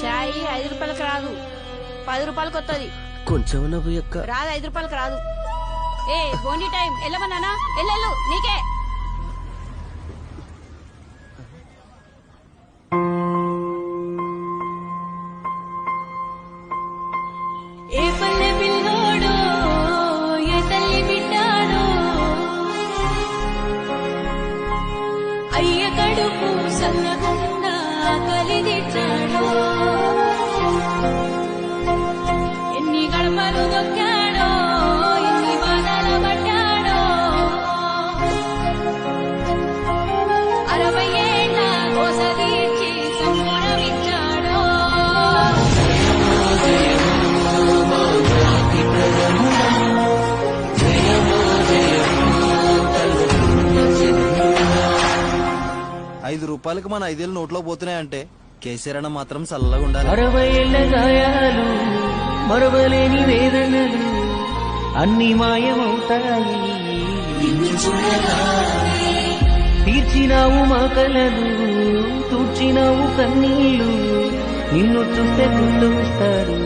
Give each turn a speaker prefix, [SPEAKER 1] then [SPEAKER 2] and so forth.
[SPEAKER 1] చాయ్ 5 రూపాయలకు రాదు, 10 రూపాయలకు వస్తుంది.
[SPEAKER 2] కొంచెం
[SPEAKER 1] రాదు, 5 రూపాయలకు రాదు. ఏ బోండి టైం వెళ్ళమన్నానా, ఎల్లెళ్ళు నీకే.
[SPEAKER 3] ఏ పల్లె పిల్లోడో ఏ తల్లి బిడ్డాడో అయ్య కడుపు సన్నగుండా కలిదిచ్చాడో, ఎన్ని గడపలు దొక్కాడో ఎన్ని బాధలు పడ్డాడో, 60 ఏళ్ళ కోసదీర్చి సంబరమిచ్చాడో.
[SPEAKER 2] ₹5 మన 5 నోట్లో పోతున్నాయంటే కేసీఆర్ అన్న మాత్రం చల్లగా ఉండాలి.
[SPEAKER 4] 60 ఏళ్ల గాయాలు మరవలేని వేదనలు అన్ని మాయమవుతాయి. తీర్చినావు మా కలలు, తూర్చినావు కన్నీళ్లు, నిన్ను చూస్తే గుర్తొస్తారు.